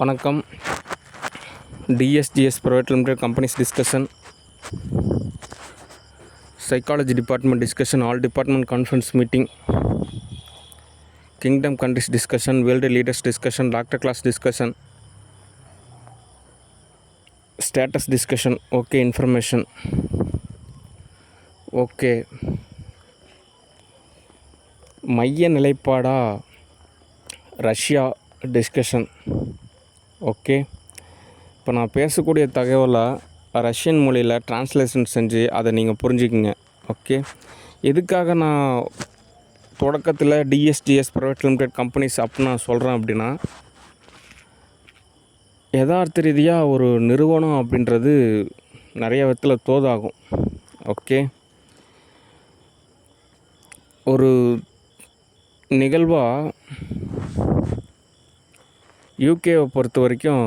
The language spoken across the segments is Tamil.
வணக்கம். DSGS Private Limited Companies discussion, Psychology Department discussion, all department conference meeting, Kingdom countries discussion, world leaders discussion, doctor class discussion, status discussion. Okay, information. Okay, மைய நிலைப்பாடா ரஷ்யா டிஸ்கஷன். ஓகே, இப்போ நான் பேசக்கூடிய தகவலை ரஷ்யன் மொழியில் ட்ரான்ஸ்லேஷன் செஞ்சு அதை நீங்கள் புரிஞ்சுக்குங்க. ஓகே, எதுக்காக நான் தொடக்கத்தில் டிஎஸ்டிஎஸ் ப்ரைவேட் லிமிடெட் கம்பெனிஸ் அப்படின்னு நான் சொல்கிறேன் அப்படின்னா, யதார்த்த ரீதியாக ஒரு நிறுவனம் அப்படின்றது நிறைய விதத்தில் தோதாகும். ஓகே, ஒரு நிகழ்வாக யூகேவை பொறுத்த வரைக்கும்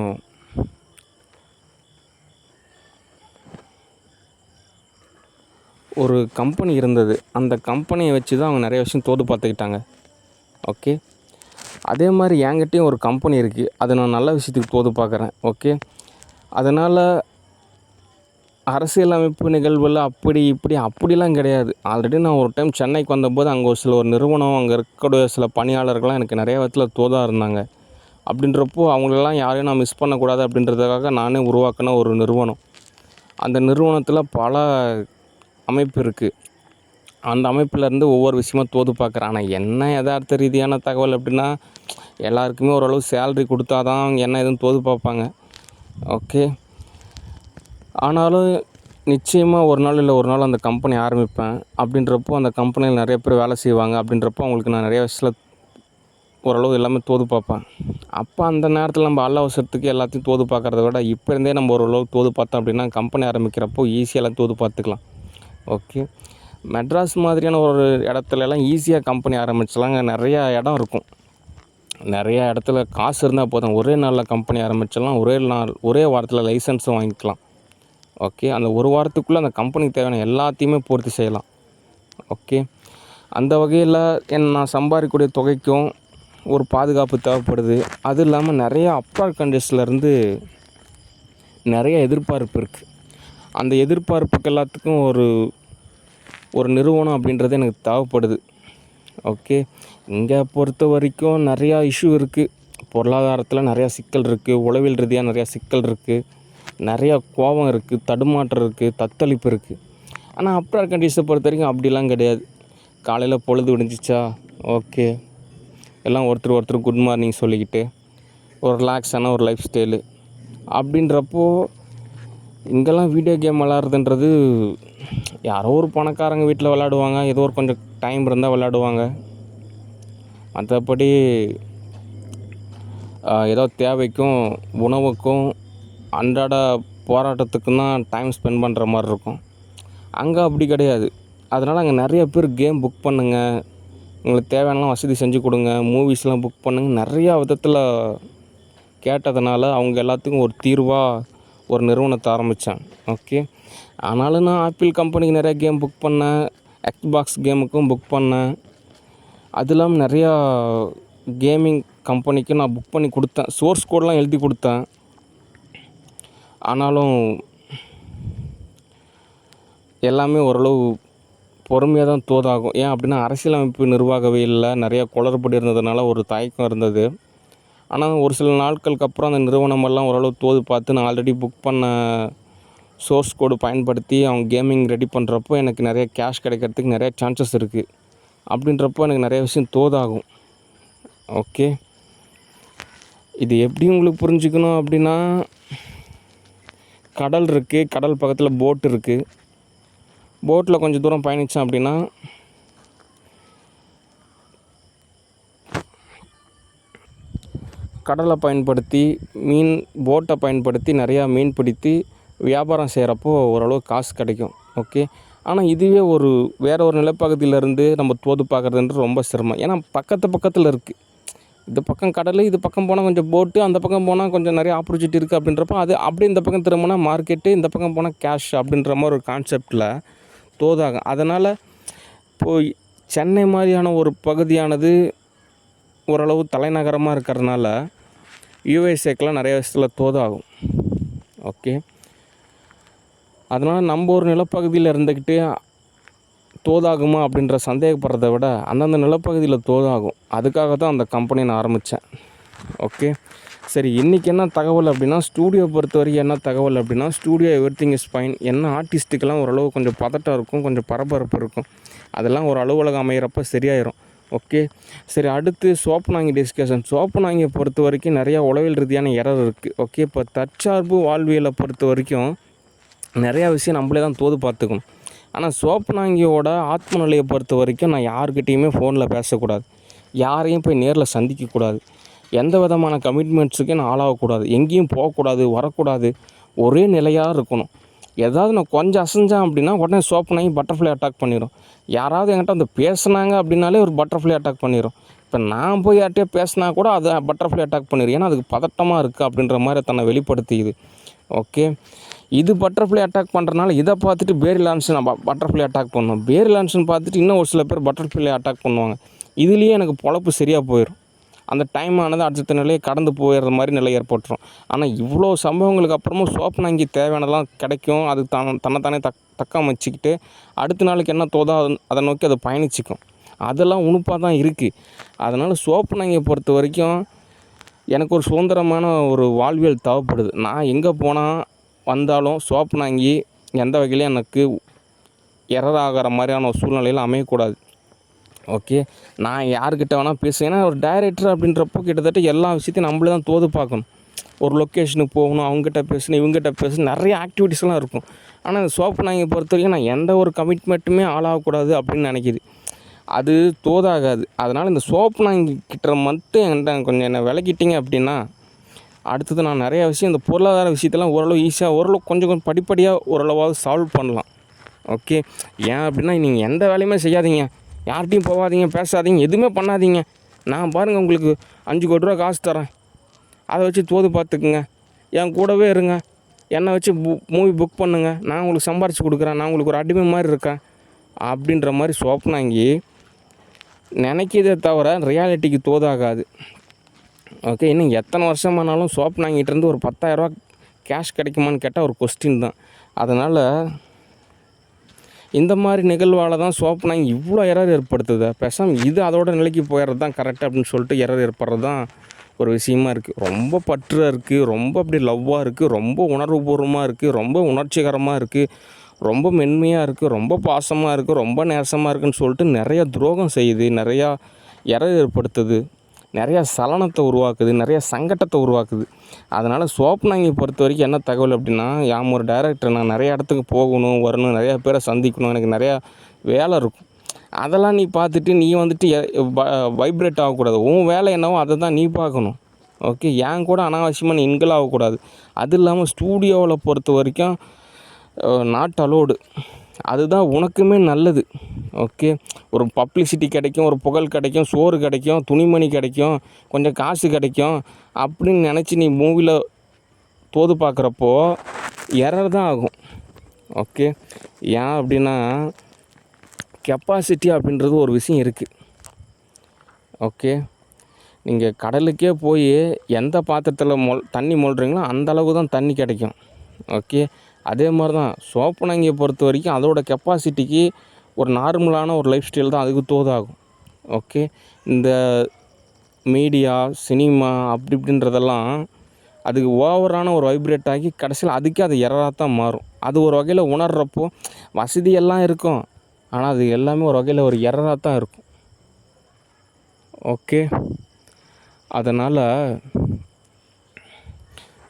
ஒரு கம்பெனி இருந்தது. அந்த கம்பெனியை வச்சு தான் அவங்க நிறைய விஷயம் தோது பார்த்துக்கிட்டாங்க. ஓகே, அதே மாதிரி என்கிட்டையும் ஒரு கம்பெனி இருக்குது. அதை நான் நல்ல விஷயத்துக்கு தோது பார்க்குறேன். ஓகே, அதனால் அரசியலமைப்பு நிகழ்வில் அப்படிலாம் கிடையாது. ஆல்ரெடி நான் ஒரு டைம் சென்னைக்கு வந்தபோது அங்கே ஒரு நிறுவனம், அங்கே இருக்கக்கூடிய சில பணியாளர்கள்லாம் எனக்கு நிறைய விதத்தில் தோதாக இருந்தாங்க. அப்படின்றப்போ அவங்களெல்லாம் யாரையும் நான் மிஸ் பண்ணக்கூடாது அப்படின்றதுக்காக நானே உருவாக்கின ஒரு நிறுவனம். அந்த நிறுவனத்தில் பல அமைப்பு இருக்குது. அந்த அமைப்பிலேருந்து ஒவ்வொரு விஷயமாக தோது பார்க்குறேன். ஆனால் என்ன யதார்த்த ரீதியான தகவல் அப்படின்னா, எல்லாருக்குமே ஓரளவு சேல்ரி கொடுத்தா தான் அவங்க என்ன எதுவும் தோது பார்ப்பாங்க. ஓகே, ஆனாலும் நிச்சயமாக ஒரு நாள் இல்லை ஒரு நாள் அந்த கம்பெனி ஆரம்பிப்பேன். அப்படின்றப்போ அந்த கம்பெனியில் நிறைய பேர் வேலை செய்வாங்க. அப்படின்றப்போ அவங்களுக்கு நான் நிறைய விஷயத்தில் ஓரளவு எல்லாமே தோது பார்ப்பேன். அப்போ அந்த நேரத்தில் நம்ம அவசரத்துக்கு எல்லாத்தையும் தோது பார்க்குறத விட இப்போ இருந்தே நம்ம ஓரளவு தோது பார்த்தோம் அப்படின்னா கம்பெனி ஆரம்பிக்கிறப்போ ஈஸியாக எல்லாம் தோது பார்த்துக்கலாம். ஓகே, மெட்ராஸ் மாதிரியான ஒரு இடத்துலலாம் ஈஸியாக கம்பெனி ஆரம்பிச்சலாங்க. நிறையா இடம் இருக்கும். நிறையா இடத்துல காசு இருந்தால் போதும், ஒரே நாளில் கம்பெனி ஆரம்பிச்சிடலாம். ஒரே வாரத்தில் லைசன்ஸும் வாங்கிக்கலாம். ஓகே, அந்த ஒரு வாரத்துக்குள்ளே அந்த கம்பெனிக்கு தேவையான எல்லாத்தையுமே பூர்த்தி செய்யலாம். ஓகே, அந்த வகையில் நான் சம்பாதிக்கக்கூடிய தொகைக்கும் ஒரு பாதுகாப்பு தேவைப்படுது. அது இல்லாமல் நிறையா அப்ராட் கண்ட்ரீஸ்லேருந்து நிறைய எதிர்பார்ப்பு இருக்குது. அந்த எதிர்பார்ப்புக்கு எல்லாத்துக்கும் ஒரு நிறுவனம் அப்படின்றது எனக்கு தேவைப்படுது. ஓகே, இங்கே பொறுத்த வரைக்கும் நிறையா இஷ்யூ இருக்குது. பொருளாதாரத்தில் நிறையா சிக்கல் இருக்குது, உளவியல் ரீதியாக நிறையா சிக்கல் இருக்குது, நிறையா கோபம் இருக்குது, தடுமாற்றம் இருக்குது, தத்தளிப்பு இருக்குது. ஆனால் அப்ராட் கண்ட்ரீஸை பொறுத்த வரைக்கும் அப்படிலாம் கிடையாது. காலையில் பொழுது விடிஞ்சிச்சா, ஓகே, எல்லாம் ஒருத்தர் குட் மார்னிங் சொல்லிக்கிட்டு ஒரு ரிலாக்ஸான ஒரு லைஃப் ஸ்டைலு. அப்படின்றப்போ இங்கெல்லாம் வீடியோ கேம் விளாட்றதுன்றது யாரோ ஒரு பணக்காரங்க வீட்டில் விளாடுவாங்க, ஏதோ ஒரு கொஞ்சம் டைம் இருந்தால் விளாடுவாங்க. மற்றபடி ஏதோ தேவைக்கும் உணவுக்கும் அன்றாட போராட்டத்துக்கும் தான் டைம் ஸ்பெண்ட் பண்ணுற மாதிரி இருக்கும். அங்கே அப்படி கிடையாது. அதனால் அங்கே நிறைய பேர் கேம் புக் பண்ணுங்கள், உங்களுக்கு தேவையான வசதி செஞ்சு கொடுங்க, மூவிஸ்லாம் புக் பண்ணுங்க, நிறையா விதத்தில் கேட்டதுனால அவங்க எல்லாத்துக்கும் ஒரு தீர்வாக ஒரு நிறுவனத்தை ஆரம்பித்தேன். ஓகே, ஆனாலும் நான் ஆப்பிள் கம்பெனிக்கு நிறையா கேம் புக் பண்ணேன், எக்ஸ்பாக்ஸ் கேமுக்கும் புக் பண்ணேன். அது இல்லாமல் நிறையா கேமிங் கம்பெனிக்கு நான் புக் பண்ணி கொடுத்தேன், சோர்ஸ் கோடெலாம் எழுதி கொடுத்தேன். ஆனாலும் எல்லாமே ஓரளவு பொறுமையாக தான் தோதாகும். ஏன் அப்படின்னா அரசியலமைப்பு நிர்வாகவியலில் நிறைய குளறுபடி இருந்ததுனால ஒரு தயக்கம் இருந்தது. ஆனால் ஒரு சில நாட்களுக்கு அப்புறம் அந்த நிறுவனமெல்லாம் ஓரளவு தோது பார்த்து நான் ஆல்ரெடி புக் பண்ண சோர்ஸ் கோடு பயன்படுத்தி அவங்க கேமிங் ரெடி பண்ணுறப்போ எனக்கு நிறைய கேஷ் கிடைக்கிறதுக்கு நிறைய சான்சஸ் இருக்குது. அப்படின்றப்போ எனக்கு நிறைய விஷயம் தோதாகும். ஓகே, இது எப்படி உங்களுக்கு புரிஞ்சுக்கணும் அப்படின்னா, கடல் இருக்குது, கடல் பக்கத்தில் போட் இருக்குது. போட்டில் கொஞ்சம் தூரம் பயணித்தேன் அப்படின்னா கடலை பயன்படுத்தி போட்டை பயன்படுத்தி நிறையா மீன் பிடித்து வியாபாரம் செய்கிறப்போ ஓரளவு காசு கிடைக்கும். ஓகே, ஆனால் இதுவே வேறு ஒரு நிலப்பகுதியிலேருந்து நம்ம தோது பார்க்குறதுன்றது ரொம்ப சிரமம். ஏன்னா பக்கத்தில் இருக்குது. இந்த பக்கம் கடல், இது பக்கம் போனால் கொஞ்சம் போட்டு, அந்த பக்கம் போனால் கொஞ்சம் நிறைய ஆப்பர்ச்சுனிட்டி இருக்குது. அப்படின்றப்போ அது அப்படியே இந்த பக்கம் திரும்பினா மார்க்கெட்டு, இந்த பக்கம் போனால் கேஷ் அப்படின்ற மாதிரி ஒரு கான்செப்டில் தோதாகும். அதனால் இப்போது சென்னை மாதிரியான ஒரு பகுதியானது ஓரளவு தலைநகரமாக இருக்கிறதுனால யூஎஸ்ஏக்கெலாம் நிறைய விஷயத்தில் தோதாகும். ஓகே, அதனால் நம்ம ஒரு நிலப்பகுதியில் இருந்துக்கிட்டு தோதாகுமா அப்படின்ற சந்தேகப்படுறத விட அந்தந்த நிலப்பகுதியில் தோதாகும். அதுக்காக தான் அந்த கம்பெனி நான் ஆரம்பித்தேன். ஓகே, சரி, இன்றைக்கி என்ன தகவல் அப்படின்னா, ஸ்டூடியோ பொறுத்த வரைக்கும் என்ன தகவல் அப்படின்னா, ஸ்டூடியோ எவ்ரிதிங் இஸ் ஃபைன். என்ன ஆர்டிஸ்ட்டுக்கெல்லாம் ஓரளவு கொஞ்சம் பதட்டம் இருக்கும், கொஞ்சம் பரபரப்பு இருக்கும். அதெல்லாம் ஒரு அலுவலகம் அமைகிறப்ப சரியாயிரும். ஓகே, சரி, அடுத்து சோப்பனாங்கி டிஸ்கஷன். சோப்பனாங்கியை பொறுத்த வரைக்கும் நிறையா உளவியல் ரீதியான எரர் இருக்குது. ஓகே, இப்போ தற்சார்பு வாழ்வியலை பொறுத்த வரைக்கும் நிறையா விஷயம் நம்மளே தான் தோது பார்த்துக்கணும். ஆனால் சோப்பனாங்கியோட ஆத்ம நிலையை பொறுத்த வரைக்கும் நான் யார்கிட்டையுமே ஃபோனில் பேசக்கூடாது, யாரையும் போய் நேரில் சந்திக்கக்கூடாது, எந்த விதமான கமிட்மெண்ட்ஸுக்கும் நான் ஆளாகக்கூடாது, எங்கேயும் போகக்கூடாது, வரக்கூடாது, ஒரே நிலையாக இருக்கணும். ஏதாவது நான் கொஞ்சம் அசைஞ்சேன் அப்படின்னா உடனே சோப்பனாங்கி பட்டர்ஃப்ளை அட்டாக் பண்ணிடும். யாராவது என்கிட்ட வந்து பேசுனாங்க அப்படின்னாலே ஒரு பட்டர்ஃப்ளை அட்டாக் பண்ணிடும். இப்போ நான் போய் யார்கிட்டயோ பேசினா கூட அதை பட்டர்ஃப்ளை அட்டாக் பண்ணிடும். ஏன்னா அதுக்கு பதட்டமாக இருக்குது அப்படின்ற மாதிரி தன்னை வெளிப்படுத்திக்குது. ஓகே, இது பட்டர்ஃப்ளை அட்டாக் பண்ணுறதுனால இதை பார்த்துட்டு பேரி லான்சன் பட்டர்ஃப்ளை அட்டாக் பண்ணுவோம். பேரி லான்சன் பார்த்துட்டு இன்னும் ஒரு சில பேர் பட்டர்ஃப்ளை அட்டாக் பண்ணுவாங்க. இதுலேயே எனக்கு பொழப்பு சரியாக போயிடும். அந்த டைம் ஆனது அடுத்த நிலையை கடந்து போயிடுற மாதிரி நிலை ஏற்பட்டுரும். ஆனால் இவ்வளோ சம்பவங்களுக்கு அப்புறமும் சோப்பனாங்கி தேவையானதெல்லாம் கிடைக்கும். அது தன்னைத்தானே தக்க அமைச்சிக்கிட்டு அடுத்த நாளுக்கு என்ன தோதோ அதை நோக்கி அதை பயணிச்சிக்கும். அதெல்லாம் உணுப்பாக தான் இருக்குது. அதனால் சோப்பனாங்கியை பொறுத்த வரைக்கும் எனக்கு ஒரு சுதந்திரமான ஒரு வாழ்வியல் தேவைப்படுது. நான் எங்கே போனால் வந்தாலும் சோப்பனாங்கி எந்த வகையிலையும் எனக்கு எரர் ஆகிற மாதிரியான ஒரு சூழ்நிலையில் அமையக்கூடாது. ஓகே, நான் யார்கிட்ட வேணால் பேசுவேன். ஏன்னா ஒரு டைரக்டர் அப்படின்றப்போ கிட்டத்தட்ட எல்லா விஷயத்தையும் நம்மளே தான் தோது பார்க்கணும். ஒரு லொக்கேஷனுக்கு போகணும், அவங்ககிட்ட பேசணும், இவங்ககிட்ட பேசணும், நிறைய ஆக்டிவிட்டீஸ்லாம் இருக்கும். ஆனால் இந்த சோப்பனாங்கியை பொறுத்த வரைக்கும் நான் எந்த ஒரு கமிட்மெண்ட்டுமே ஆளாகக்கூடாது அப்படின்னு நினைக்கிது. அது தோதாகாது. அதனால் இந்த சோப்பனாங்கி கிட்ட மட்டும் என்கிட்ட கொஞ்சம் என்னை விலக்கிட்டீங்க அப்படின்னா அடுத்தது நான் நிறைய விஷயம் இந்த பொருளாதார விஷயத்தெல்லாம் ஓரளவு ஈஸியாக, ஓரளவு கொஞ்சம் கொஞ்சம் படிப்படியாக ஓரளவாவது சால்வ் பண்ணலாம். ஓகே, ஏன் அப்படின்னா நீங்கள் எந்த வேலையுமே செய்யாதீங்க, யார்கிட்டையும் போகாதீங்க, பேசாதீங்க, எதுவுமே பண்ணாதீங்க. நான் பாருங்கள் உங்களுக்கு 5 கோடி ரூபா காசு தரேன், அதை வச்சு தோது பார்த்துக்குங்க, என் கூடவே இருங்க, என்னை வச்சு மூவி புக் பண்ணுங்கள், நான் உங்களுக்கு சம்பாரித்து கொடுக்குறேன், நான் உங்களுக்கு ஒரு அடிமை மாதிரி இருக்கேன் அப்படின்ற மாதிரி சோப்பனாங்கி நினைக்கிறதே தவிர ரியாலிட்டிக்கு தோதாகாது. ஓகே, இன்னும் எத்தனை வருஷமானாலும் சோப்பனாங்கிட்டேருந்து ஒரு 10,000 ரூபா கேஷ் கிடைக்குமான்னு கேட்டால் ஒரு கொஸ்டின் தான். அதனால் இந்த மாதிரி நிகழ்வால் தான் சோப்பனாங்கி இவ்வளோ எரர் ஏற்படுத்துது. பேசாமல் இது அதோட நிலைக்கு போயிடுறது தான் கரெக்ட் அப்படின்னு சொல்லிட்டு எரர் ஏற்படுறது தான் ஒரு விஷயமா இருக்குது. ரொம்ப பற்றாக இருக்குது, ரொம்ப அப்படி லவ்வாக இருக்குது, ரொம்ப உணர்வுபூர்வமாக இருக்குது, ரொம்ப உணர்ச்சிகரமாக இருக்குது, ரொம்ப மென்மையாக இருக்குது, ரொம்ப பாசமாக இருக்குது, ரொம்ப நேசமாக இருக்குதுன்னு சொல்லிட்டு நிறைய துரோகம் செய்யுது, நிறையா எரர் ஏற்படுத்துது, நிறையா சலனத்தை உருவாக்குது, நிறையா சங்கட்டத்தை உருவாக்குது. அதனால் சோப்பனாங்கியை பொறுத்த வரைக்கும் என்ன தகவல் அப்படின்னா, ஒரு டைரக்டர், நான் நிறைய இடத்துக்கு போகணும், வரணும், நிறையா பேரை சந்திக்கணும், எனக்கு நிறையா வேலை இருக்கும். அதெல்லாம் நீ பார்த்துட்டு நீ வந்துட்டு வைப்ரேட் ஆகக்கூடாது. உன் வேலை என்னவோ அதை தான் நீ பார்க்கணும். ஓகே, ஏன் கூட அனாவசியமாக நீ இன்கல் ஆகக்கூடாது. அது இல்லாமல் ஸ்டூடியோவில் பொறுத்த வரைக்கும் நாட் அலோடு. அதுதான் உனக்குமே நல்லது. ஓகே, ஒரு பப்ளிசிட்டி கிடைக்கும், ஒரு புகழ் கிடைக்கும், சோறு கிடைக்கும், துணிமணி கிடைக்கும், கொஞ்சம் காசு கிடைக்கும் அப்படின்னு நினச்சி நீ மூவியில் தோது பார்க்குறப்போ எரர் தான் ஆகும். ஓகே, ஏன் அப்படின்னா கெப்பாசிட்டி அப்படின்றது ஒரு விஷயம் இருக்குது. ஓகே, நீங்கள் கடலுக்கே போய் எந்த பாத்திரத்தில் தண்ணி மொள்றீங்களோ அந்த அளவுக்கு தான் தண்ணி கிடைக்கும். ஓகே, அதே மாதிரி தான் சோப்பனாங்கியை பொறுத்த வரைக்கும் அதோட கெப்பாசிட்டிக்கு ஒரு நார்மலான ஒரு லைஃப் ஸ்டைல் தான் அதுக்கு தோதாகும். ஓகே, இந்த மீடியா, சினிமா அப்படி இப்படின்றதெல்லாம் அதுக்கு ஓவரான ஒரு வைப்ரேட் ஆகி கடைசியில் அதுக்கே அது எரராக தான் மாறும். அது ஒரு வகையில் உணர்கிறப்போ வசதியெல்லாம் இருக்கும், ஆனால் அது எல்லாமே ஒரு வகையில் ஒரு எரராக தான் இருக்கும். ஓகே, அதனால்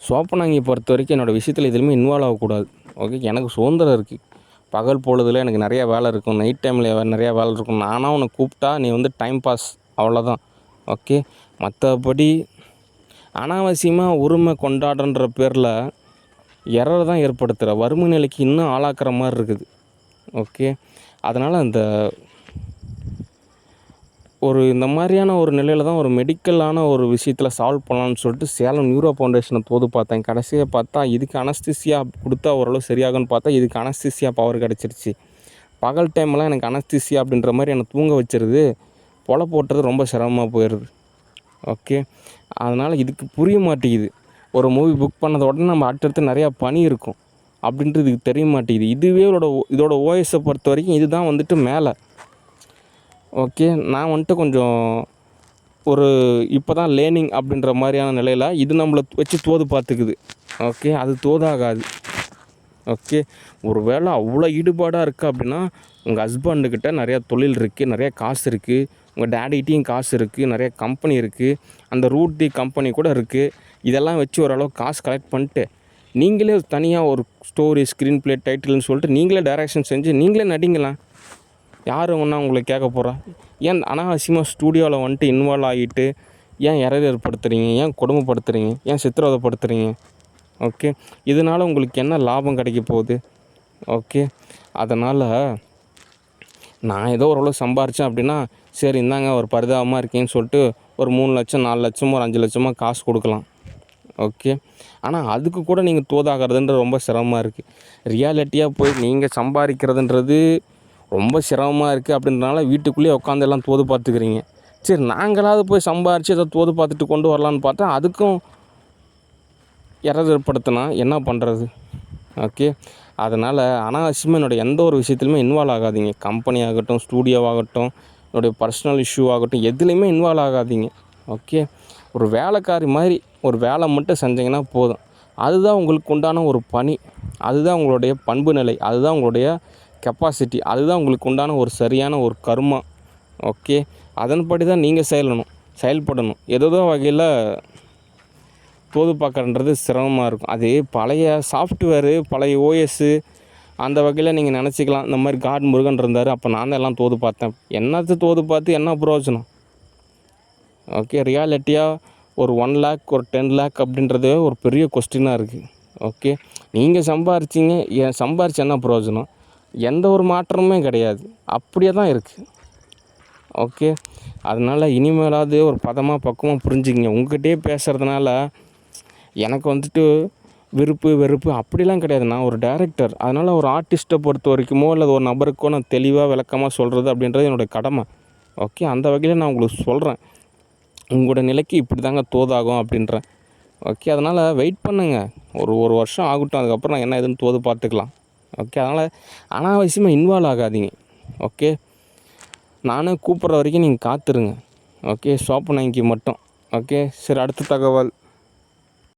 சோப்பனாங்கியை பொறுத்த வரைக்கும் என்னோடய விஷயத்தில் எதுலையுமே இன்வால்வ் ஆகக்கூடாது. ஓகே, எனக்கு சுதந்திரம் இருக்குது. பகல் பொழுதில் எனக்கு நிறையா வேலை இருக்கும், நைட் டைமில் நிறையா வேலை இருக்கும். நானாக உன்னை கூப்பிட்டா நீ வந்து டைம் பாஸ், அவ்வளோதான். ஓகே, மற்றபடி அனாவசியமாக உரிமை கொண்டாடுன்ற பேரில் எரர் தான் ஏற்படுத்துகிற, வறுமை நிலைக்கு இன்னும் ஆளாக்குற மாதிரி இருக்குது. ஓகே, அதனால் அந்த இந்த மாதிரியான ஒரு நிலையில் தான் ஒரு மெடிக்கலான ஒரு விஷயத்தில் சால்வ் பண்ணலான்னு சொல்லிட்டு சேலம் நியூரோ ஃபவுண்டேஷனை தோது பார்த்தேன். கடைசியாக பார்த்தா இதுக்கு அனஸ்தீசியா கொடுத்தா ஓரளவு சரியாகும்னு பார்த்தா இதுக்கு அனஸ்தீசியா பவர் கிடச்சிருச்சு. பகல் டைம்லாம் எனக்கு அனஸ்தீசியா அப்படின்ற மாதிரி என்னை தூங்க வச்சிருது, பொலை போட்டுறது ரொம்ப சிரமமாக போயிடுது. ஓகே, அதனால் இதுக்கு புரிய மாட்டேங்குது. ஒரு மூவி புக் பண்ணத உடனே நம்ம அடுத்தடுத்து நிறையா பணி இருக்கும் அப்படின்றது இதுக்கு தெரிய மாட்டேங்குது. இதுவே இதோட ஓஎஸை பொறுத்த வரைக்கும் இதுதான் வந்துட்டு மேலே. ஓகே, நான் வந்துட்டு கொஞ்சம் ஒரு இப்போ தான் லேர்னிங் அப்படின்ற மாதிரியான நிலையில் இது நம்மளை வச்சு தோது பார்த்துக்குது. ஓகே, அது தோதாகாது. ஓகே, ஒரு வேளை அவ்வளோ ஈடுபாடாக இருக்குது அப்படின்னா உங்கள் ஹஸ்பண்டுக்கிட்ட நிறையா தொழில் இருக்குது, நிறையா காசு இருக்குது, உங்கள் டேடிகிட்டையும் காசு இருக்குது, நிறைய கம்பெனி இருக்குது, அந்த ரூட் தி கம்பெனி கூட இருக்குது. இதெல்லாம் வச்சு ஓரளவு காசு கலெக்ட் பண்ணிட்டு நீங்களே தனியாக ஒரு ஸ்டோரி, ஸ்க்ரீன் ப்ளே, டைட்டில்னு சொல்லிட்டு நீங்களே டைரக்ஷன் செஞ்சு நீங்களே நடிங்களேன். யார் ஒன்றா உங்களை கேட்க போகிறா? ஏன் அனாவசியமாக ஸ்டூடியோவில் வந்துட்டு இன்வால்வ் ஆகிட்டு ஏன் ஏற்படுத்துகிறீங்க? ஏன் கொடுமைப்படுத்துகிறீங்க? ஏன் சித்திரவதைப்படுத்துகிறீங்க? ஓகே, இதனால் உங்களுக்கு என்ன லாபம் கிடைக்க போகுது? ஓகே, அதனால் நான் ஏதோ ஓரளவு சம்பாரித்தேன் அப்படின்னா சரி இந்தாங்க ஒரு பரிதாபமாக இருக்கேன்னு சொல்லிட்டு ஒரு 3 லட்சம் 4 லட்சமோ ஒரு 5 லட்சமோ காசு கொடுக்கலாம். ஓகே, ஆனால் அதுக்கு கூட நீங்கள் தோதாகிறதுன்றது ரொம்ப சிரமமாக இருக்குது. ரியாலிட்டியாக போய் நீங்கள் சம்பாதிக்கிறதுன்றது ரொம்ப சிரமமாக இருக்குது அப்படின்றனால வீட்டுக்குள்ளேயே உட்காந்து எல்லாம் தோது பார்த்துக்கிறீங்க. சரி, நாங்களாவது போய் சம்பாரித்து ஏதோ தோது பார்த்துட்டு கொண்டு வரலான்னு பார்த்தா அதுக்கும் ஏற்படுத்தினா என்ன பண்ணுறது? ஓகே, அதனால் அனாவசியமாக என்னோடய எந்த ஒரு விஷயத்துலையுமே இன்வால்வ் ஆகாதீங்க. கம்பெனி ஆகட்டும், ஸ்டூடியோவாகட்டும், என்னுடைய பர்சனல் இஷ்யூ ஆகட்டும், எதுலேயுமே இன்வால்வ் ஆகாதீங்க. ஓகே, ஒரு வேலைக்காரி மாதிரி ஒரு வேலை மட்டும் செஞ்சிங்கன்னா போதும். அதுதான் உங்களுக்கு உண்டான ஒரு பணி, அதுதான் உங்களுடைய பண்பு நிலை, அதுதான் உங்களுடைய கெப்பாசிட்டி, அதுதான் உங்களுக்கு உண்டான ஒரு சரியான ஒரு கர்மா. ஓகே, அதன்படி தான் நீங்கள் செயல்படணும். ஏதோ வகையில் தோது பார்க்கறன்றது சிரமமாக இருக்கும். அது பழைய சாஃப்ட்வேரு, பழைய ஓஎஸ்ஸு அந்த வகையில் நீங்கள் நினச்சிக்கலாம். இந்த மாதிரி காட் முருகன் இருந்தார், அப்போ நான் தான் எல்லாம் தோது பார்த்தேன். என்னத்தை தோது பார்த்து என்ன பிரயோஜனம்? ஓகே, ரியாலிட்டியாக ஒரு 1 லேக் ஒரு 10 லேக் அப்படின்றது ஒரு பெரிய கொஸ்டினாக இருக்குது. ஓகே, நீங்கள் சம்பாரிச்சு என்ன பிரயோஜனம்? எந்த ஒரு மாற்றமுமே கிடையாது, அப்படியே தான் இருக்குது. ஓகே, அதனால் இனிமேலாவது ஒரு பக்குவமாக புரிஞ்சுக்கிங்க. உங்கள்கிட்டயே பேசுகிறதுனால எனக்கு வந்துட்டு வெறுப்பு அப்படிலாம் கிடையாது. நான் ஒரு டைரக்டர், அதனால் ஒரு ஆர்டிஸ்ட்டை பொறுத்த வரைக்குமோ இல்லை ஒரு நபருக்கோ நான் தெளிவாக விளக்கமாக சொல்கிறது அப்படின்றது என்னோடய கடமை. ஓகே, அந்த வகையில் நான் உங்களுக்கு சொல்கிறேன், உங்களோட நிலைக்கு இப்படி தாங்க தோதாகும் அப்படின்றேன். ஓகே, அதனால் வெயிட் பண்ணுங்கள், ஒரு வருஷம் ஆகட்டும், அதுக்கப்புறம் நான் என்ன எதுன்னு தோது பார்த்துக்கலாம். ஓகே, அதனால் அனாவசியமாக இன்வால்வ் ஆகாதீங்க. ஓகே, நானே கூப்பிட்ற வரைக்கும் நீங்கள் காத்துருங்க. ஓகே, சோப்பு நாய்க்கு மட்டும். ஓகே, சரி, அடுத்த தகவல்.